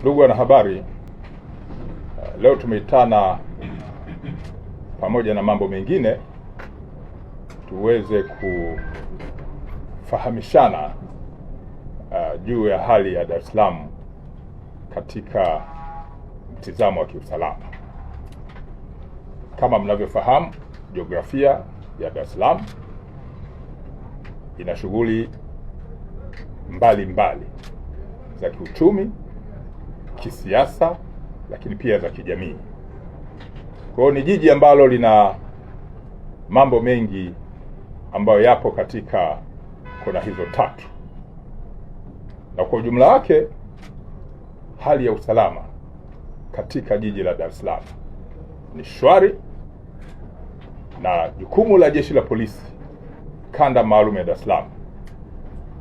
Ndugu wanahabari, leo tumeitana pamoja na mambo mengine tuweze kufahamishana juu ya hali ya Dar es Salaam katika mtizamo wa kiusalama. Kama mnavyofahamu, jiografia ya Dar es Salaam ina shughuli mbalimbali za kiuchumi, kisiasa, lakini pia za kijamii. Kwa hiyo ni jiji ambalo lina mambo mengi ambayo yapo katika kona hizo tatu, na kwa ujumla wake hali ya usalama katika jiji la Dar es Salaam ni shwari, na jukumu la Jeshi la Polisi Kanda Maalum ya Dar es Salaam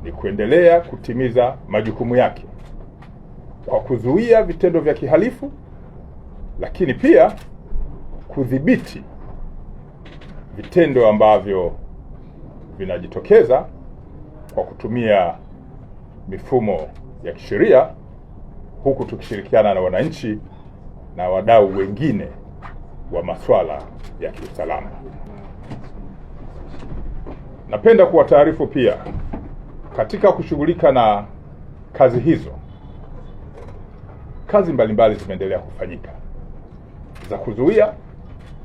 ni kuendelea kutimiza majukumu yake kwa kuzuia vitendo vya kihalifu, lakini pia kudhibiti vitendo ambavyo vinajitokeza kwa kutumia mifumo ya kisheria, huku tukishirikiana na wananchi na wadau wengine wa masuala ya kiusalama. Napenda kuwataarifu pia katika kushughulika na kazi hizo, kazi mbalimbali zimeendelea kufanyika za kuzuia,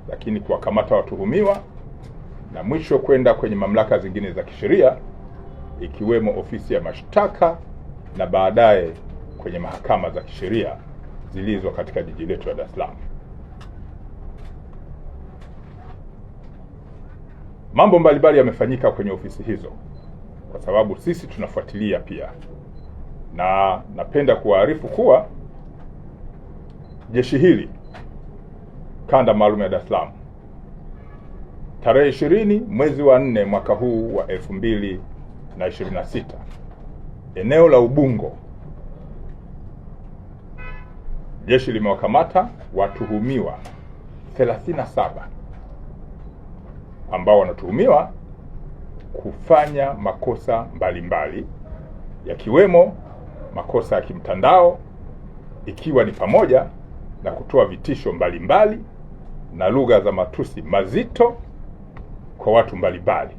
lakini kuwakamata watuhumiwa, na mwisho kwenda kwenye mamlaka zingine za kisheria ikiwemo ofisi ya mashtaka na baadaye kwenye mahakama za kisheria zilizo katika jiji letu la Dar es Salaam. Mambo mbalimbali yamefanyika kwenye ofisi hizo kwa sababu sisi tunafuatilia pia, na napenda kuwaarifu kuwa jeshi hili Kanda Maalum ya Dar es Salaam tarehe 20 mwezi wa 4 mwaka huu wa 2026 eneo la Ubungo, jeshi limewakamata watuhumiwa 37 ambao wanatuhumiwa kufanya makosa mbalimbali yakiwemo makosa ya kimtandao, ikiwa ni pamoja na kutoa vitisho mbalimbali na lugha za matusi mazito kwa watu mbalimbali.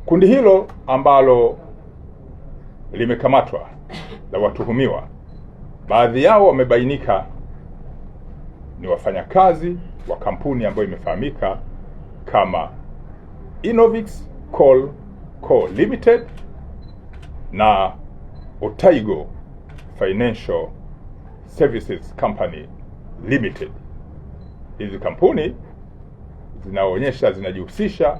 Kundi hilo ambalo limekamatwa la watuhumiwa, baadhi yao wamebainika ni wafanyakazi wa kampuni ambayo imefahamika kama Innovix Coal Co Limited na Otaigo Financial Services Company Limited. Hizi kampuni zinajihusisha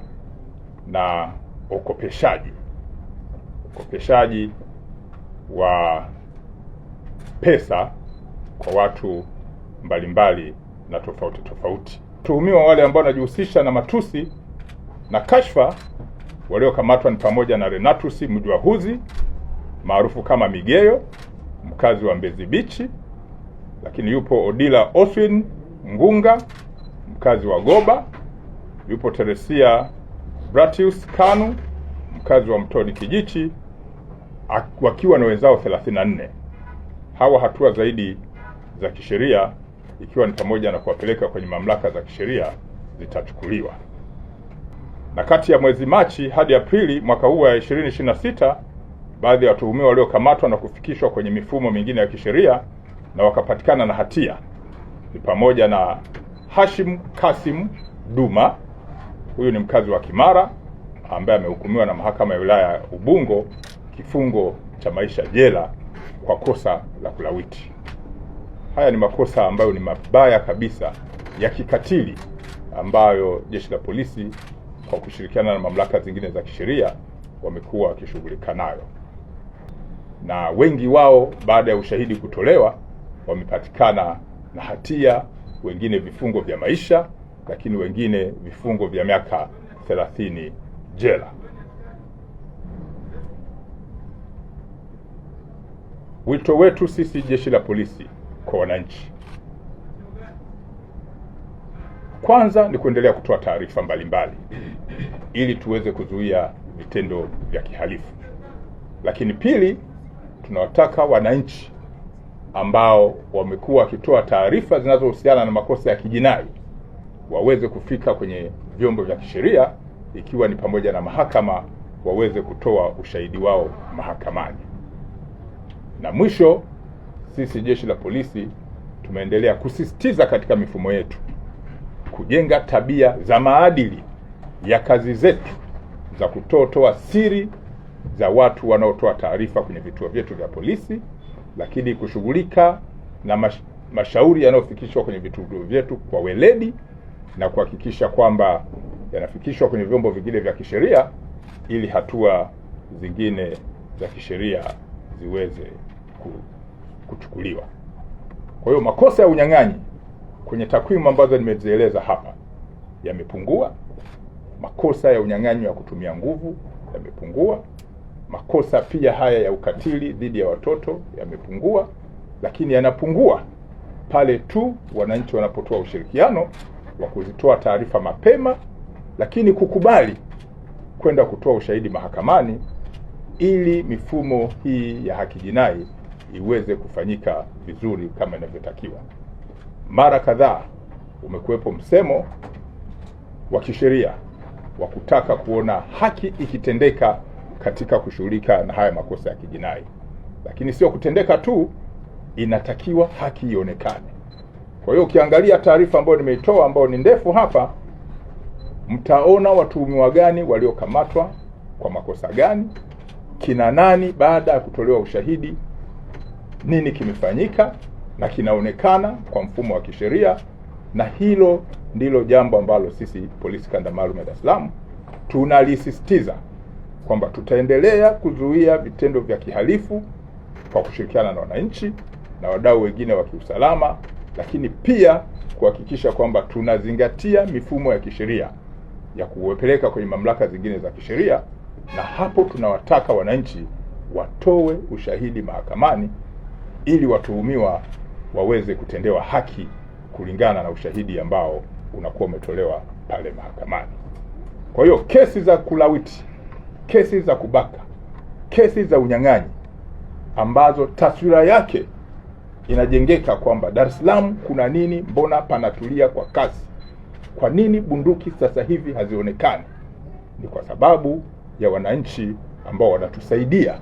na ukopeshaji wa pesa kwa watu mbalimbali na tofauti. Tuhumiwa wale ambao wanajihusisha na matusi na kashfa waliokamatwa ni pamoja na Renatus Mjwahuzi maarufu kama Migeyo, mkazi wa Mbezi Beach, lakini yupo Odila Oswin Ngunga, mkazi wa Goba, yupo Teresia Bratius Kanu, mkazi wa Mtoni Kijichi, wakiwa na wenzao 34. Hawa hatua zaidi za kisheria ikiwa ni pamoja na kuwapeleka kwenye mamlaka za kisheria zitachukuliwa. Na kati ya mwezi Machi hadi Aprili mwaka huu wa 2026, baadhi ya watuhumiwa waliokamatwa na kufikishwa kwenye mifumo mingine ya kisheria na wakapatikana na hatia ni pamoja na Hashim Kasim Duma, huyu ni mkazi wa Kimara ambaye amehukumiwa na mahakama ya wilaya ya Ubungo kifungo cha maisha jela kwa kosa la kulawiti. Haya ni makosa ambayo ni mabaya kabisa ya kikatili ambayo Jeshi la Polisi kwa kushirikiana na mamlaka zingine za kisheria wamekuwa wakishughulika nayo, na wengi wao baada ya ushahidi kutolewa wamepatikana na hatia, wengine vifungo vya maisha, lakini wengine vifungo vya miaka 30 jela. Wito wetu sisi Jeshi la Polisi kwa wananchi, kwanza ni kuendelea kutoa taarifa mbalimbali ili tuweze kuzuia vitendo vya kihalifu. Lakini pili tunawataka wananchi ambao wamekuwa wakitoa taarifa zinazohusiana na makosa ya kijinai waweze kufika kwenye vyombo vya kisheria, ikiwa ni pamoja na mahakama, waweze kutoa ushahidi wao mahakamani. Na mwisho, sisi jeshi la polisi tumeendelea kusisitiza katika mifumo yetu kujenga tabia za maadili ya kazi zetu za kutoa siri za watu wanaotoa taarifa kwenye vituo vyetu vya polisi, lakini kushughulika na mashauri yanayofikishwa kwenye vituo vyetu kwa weledi na kuhakikisha kwamba yanafikishwa kwenye vyombo vingine vya kisheria ili hatua zingine za kisheria ziweze kuchukuliwa. Kwa hiyo makosa ya unyang'anyi kwenye takwimu ambazo nimezieleza hapa yamepungua. Makosa ya unyang'anyi wa kutumia nguvu yamepungua. Makosa pia haya ya ukatili dhidi ya watoto yamepungua, lakini yanapungua pale tu wananchi wanapotoa ushirikiano wa kuzitoa taarifa mapema, lakini kukubali kwenda kutoa ushahidi mahakamani ili mifumo hii ya haki jinai iweze kufanyika vizuri kama inavyotakiwa. Mara kadhaa umekuwepo msemo wa kisheria wa kutaka kuona haki ikitendeka katika kushughulika na haya makosa ya kijinai, lakini sio kutendeka tu, inatakiwa haki ionekane. Kwa hiyo ukiangalia taarifa ambayo nimeitoa ambayo ni ndefu hapa, mtaona watuhumiwa gani waliokamatwa kwa makosa gani, kina nani baada ya kutolewa ushahidi, nini kimefanyika na kinaonekana kwa mfumo wa kisheria. Na hilo ndilo jambo ambalo sisi Polisi Kanda Maalum ya Dar es Salaam tunalisisitiza kwamba tutaendelea kuzuia vitendo vya kihalifu kwa kushirikiana na wananchi na wadau wengine wa kiusalama, lakini pia kuhakikisha kwamba tunazingatia mifumo ya kisheria ya kuwapeleka kwenye mamlaka zingine za kisheria, na hapo tunawataka wananchi watoe ushahidi mahakamani ili watuhumiwa waweze kutendewa haki kulingana na ushahidi ambao unakuwa umetolewa pale mahakamani. Kwa hiyo kesi za kulawiti, kesi za kubaka, kesi za unyang'anyi ambazo taswira yake inajengeka kwamba Dar es Salaam kuna nini, mbona panatulia kwa kasi, kwa nini bunduki sasa hivi hazionekani, ni kwa sababu ya wananchi ambao wanatusaidia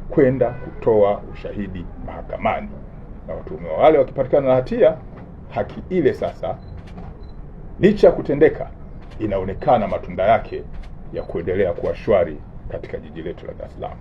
kwenda kutoa ushahidi mahakamani, na watuhumiwa wale wakipatikana na hatia, haki ile sasa licha ya kutendeka inaonekana matunda yake ya kuendelea kuwa shwari katika jiji letu la Dar es Salaam.